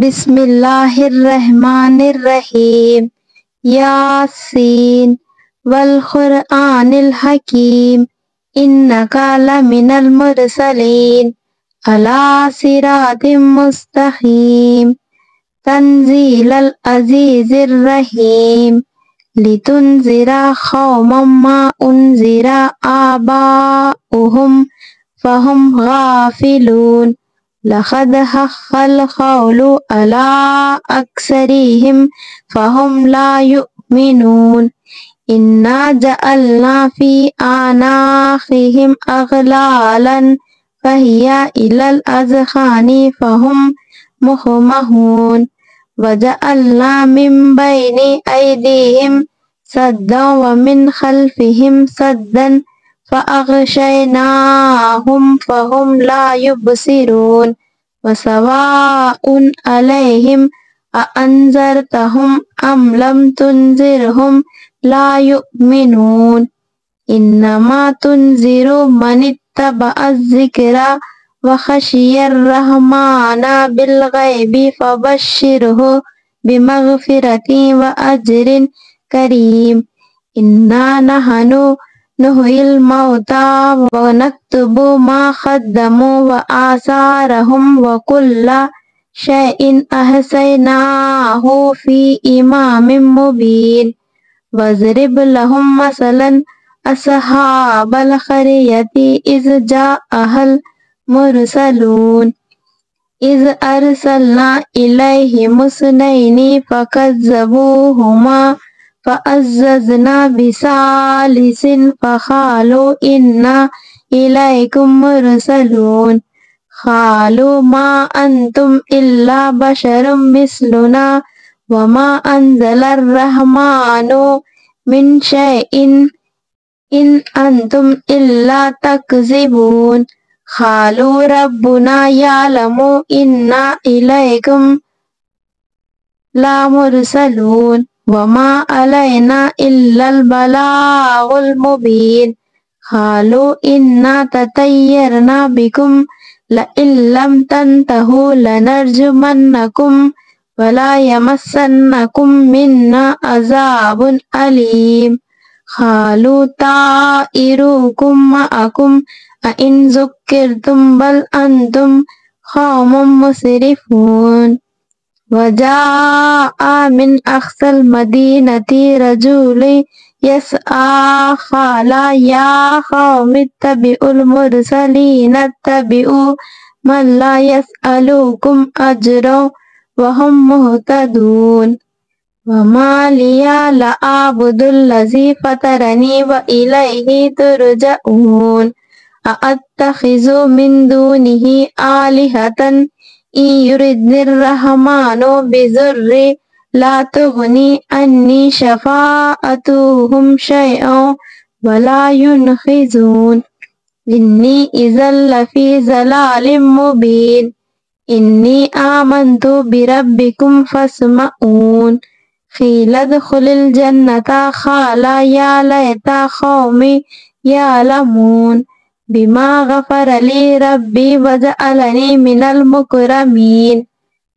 بسم اللہ الرحمن الرحیم یاسین والقرآن الحکیم انک لمن المرسلین علی صراط مستقیم تنزیل العزیز الرحیم لتنذر قوما ما انذر آباؤہم فہم غافلون لقد حق القول على أكثرهم فهم لا يؤمنون إنا جعلنا في أعناقهم أغلالا فهي إلى الأذقان فهم مقمحون وجعلنا من بين أيديهم سدا ومن خلفهم سدا فأغشيناهم فهم لا يبصرون وسواء عليهم أأنذرتهم أم لم تنذرهم لا يؤمنون إنما تنذر من اتبع الذكر وخشي الرحمن بالغيب فبشره بمغفرة وأجر كريم إنا نحن نحيي الموتى ونكتب ما قدموا وآثارهم وكل شيء أحصيناه في إمام مبين واضرب لهم مثلا أصحاب القرية إذ جاءها المرسلون إذ أرسلنا إليهم اثنين فكذبوهما فعززنا بثالث فقالوا إنا إليكم مرسلون قالوا ما أنتم إلا بشر مثلنا وما أنزل الرحمن من شيء إن أنتم إلا تكذبون قالوا ربنا يعلم إنا إليكم لمرسلون وما علينا إلا البلاغ المبين قالوا إنا تطيرنا بكم لئن لم تنتهوا لنرجمنكم ولا يمسنكم منا عذاب أليم قالوا طائركم معكم أئن ذكرتم بل أنتم قوم مسرفون وجاء من أقصى المدينة رجل يسعى قال يا قوم اتبعوا المرسلين اتبعوا من لا يسألكم أجرا وهم مهتدون وما لي لا أعبد الذي فطرني وإليه ترجعون أأتخذ من دونه آلهة إن يردني الرحمن بضر لا تغني عني شفاعتهم شيئا ولا ينقذون إني إذا لفي ضلال مبين إني آمنت بربكم فاسمعون قيل ادخل الجنة قال يا ليت قومي يعلمون بما غفر لي ربي وجعلني من المكرمين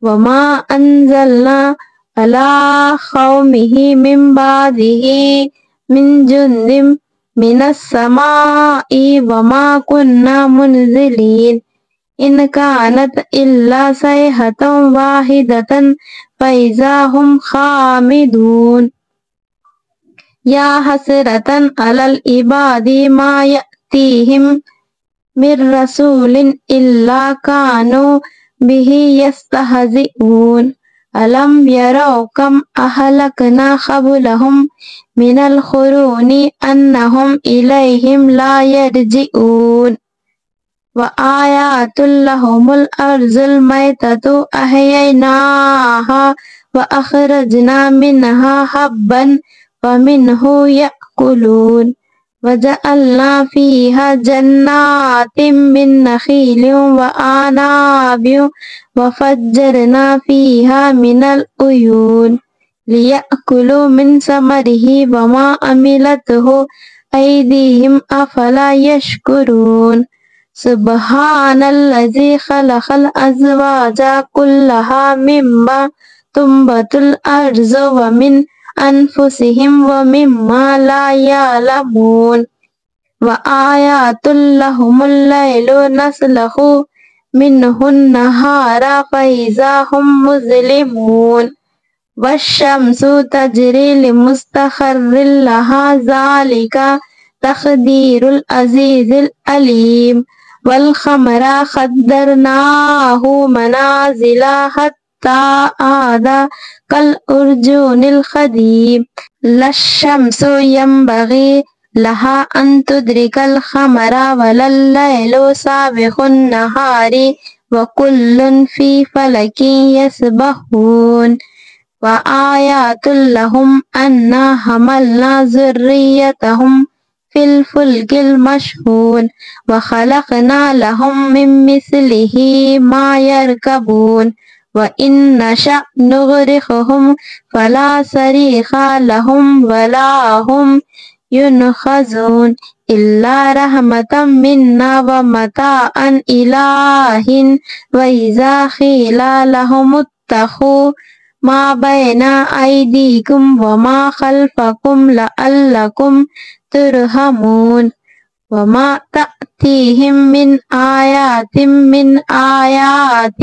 وما أنزلنا على قومه من بعده من جند من السماء وما كنا منزلين إن كانت إلا صيحة واحدة فإذا هم خامدون يا حسرة على العباد ما يأتيهم من رسول إلا كانوا به يستهزئون ألم يروا كم أهلكنا قبلهم من القرون أنهم إليهم لا يرجعون وآيات لهم الأرض الميتة أحييناها وأخرجنا منها حبا ومنه يأكلون وجعلنا فيها جنات من نخيل وأعناب وفجرنا فيها من العيون ليأكلوا من ثمره وما عملته أيديهم أفلا يشكرون سبحان الذي خلق الأزواج كلها مما تنبت الأرض ومن أنفسهم ومما لا يعلمون وآيات لهم الليل نسلخ منه النهار فإذا هم مظلمون والشمس تجري لمستقر لها ذلك تقدير العزيز العليم والقمر قدرناه منازل حتى عاد كالأرجون القديم لا الشمس ينبغي لها أن تدرك القمر ولا الليل سابق النهار وكل في فلك يسبحون وآيات لهم أنا حملنا ذريتهم في الفلك المشحون وخلقنا لهم من مثله ما يركبون وإن نشأ نغرقهم فلا صريخ لهم ولا هم ينقذون إلا رحمة منا ومتاعا إلى حين وإذا قيل لهم اتقوا ما بين أيديكم وما خلفكم لعلكم ترحمون وما تأتيهم من آيات من آيات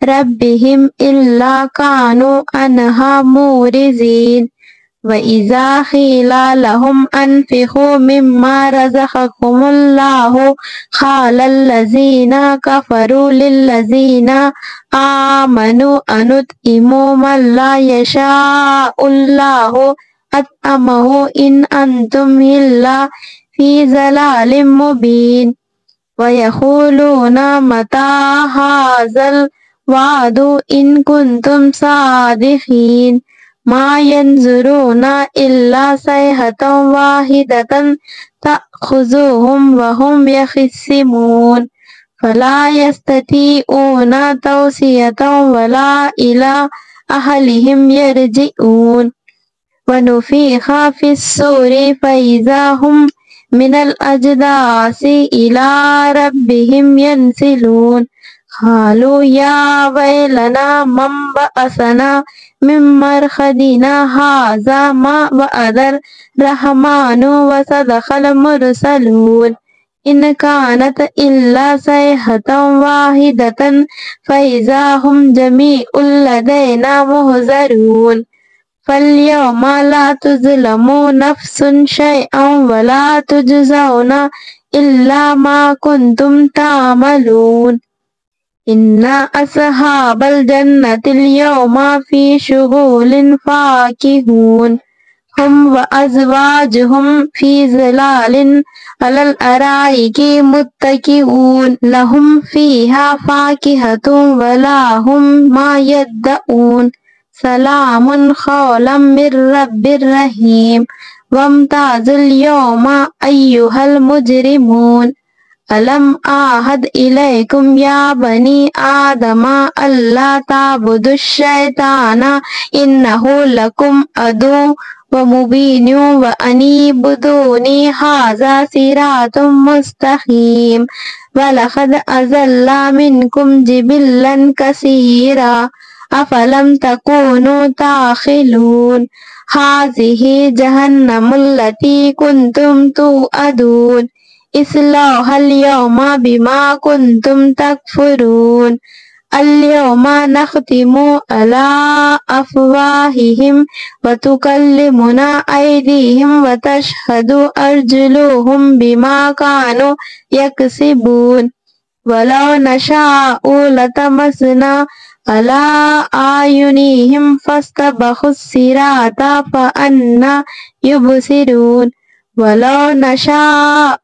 ربهم إلا كانوا عنها معرضين وإذا قيل لهم أنفقوا مما رزقكم الله قال الذين كفروا للذين آمنوا أنطعم من لا يشاء الله أطعمه إن أنتم إلا في ضلال مبين ويقولون متى هذا الوعد إن كنتم صادقين ما ينظرون إلا صيحة واحدة تأخذهم وهم يخصمون فلا يستطيعون توصية ولا إلى أهلهم يرجعون ونفخ في الصور فإذا هم من الأجداث إلى ربهم ينسلون قالوا يا ويلنا من بعثنا من مرقدنا هذا ما وعد الرحمن وصدق المرسلون إن كانت إلا صيحة واحدة فإذا هم جميع لدينا محضرون فاليوم لا تظلم نفس شيئا ولا تجزون إلا ما كنتم تعملون إن أصحاب الجنة اليوم في شغل فاكهون هم وأزواجهم في ظلال على الأرائك متكئون لهم فيها فاكهة ولا هم ما يدعون سلام قولا من رب رحيم وامتازوا اليوم أيها المجرمون ألم أعهد إليكم يا بني آدم ألا تعبدوا الشيطان إنه لكم عدو ومبين وأن اعبدوني هذا صراط مستقيم ولقد أضل منكم جبلا كثيرا أفلم تكونوا تعقلون هذه جهنم التي كنتم توعدون اصلوها اليوم بما كنتم تكفرون اليوم نختم على أفواههم وتكلمنا أيديهم وتشهد أرجلهم بما كانوا يكسبون ولو نشاء لطمسنا على أعينهم فاستبقوا الصراط فأنى يبصرون ولو نشاء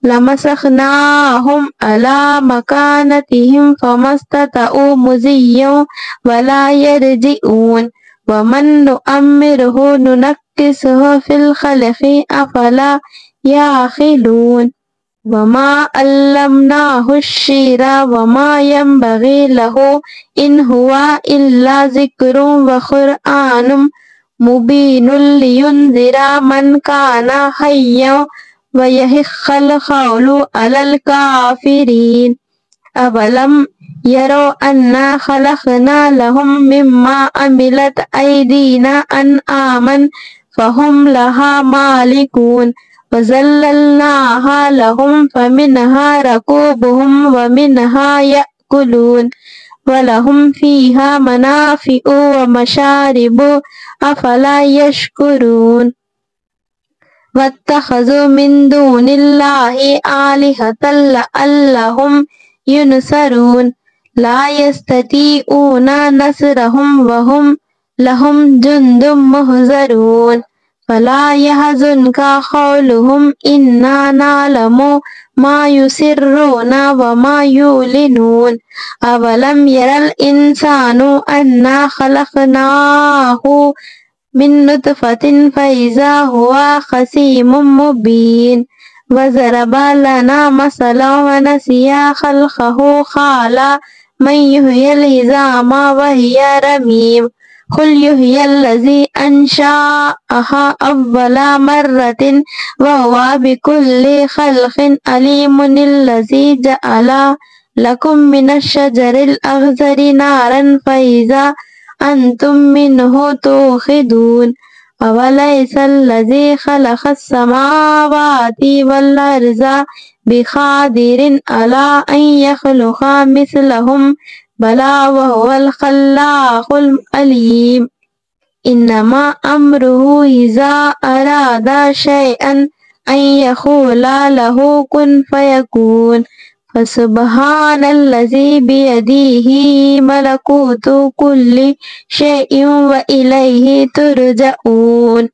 لمسخناهم على مكانتهم فما استطاعوا مضيا ولا يرجعون ومن نؤمره ننكسه في الخلق أفلا يعقلون وما علمناه الشعر وما ينبغي له إن هو إلا ذكر وقرآن مبين لينذر من كان حيا ويحق القول على الكافرين أولم يروا أنا خلقنا لهم مما عملت أيدينا أنعاما فهم لها مالكون وذللناها لهم فمنها ركوبهم ومنها يأكلون ولهم فيها منافع ومشارب أفلا يشكرون واتخذوا من دون الله آلهة لعلهم ينصرون لا يستطيعون نصرهم وهم لهم جند محضرون فلا يحزنك قولهم إنا نعلم ما يسرون وما يعلنون أولم ير الإنسان أنا خلقناه من نطفة فإذا هو خصيم مبين وضرب لنا مثلا ونسي خلقه قال من يحيي العظام وهي رميم قل يحيي الذي أنشأها أول مرة وهو بكل خلق عليم الذي جعل لكم من الشجر الأخضر نارا فإذا أنتم منه توقدون أوليس الذي خلق السماوات والأرض بقادر على أن يخلق مثلهم بلى وهو الخلاق العليم إنما أمره إذا أراد شيئا أن يقول له كن فيكون فسبحان الذي بيده ملكوت كل شيء وإليه ترجعون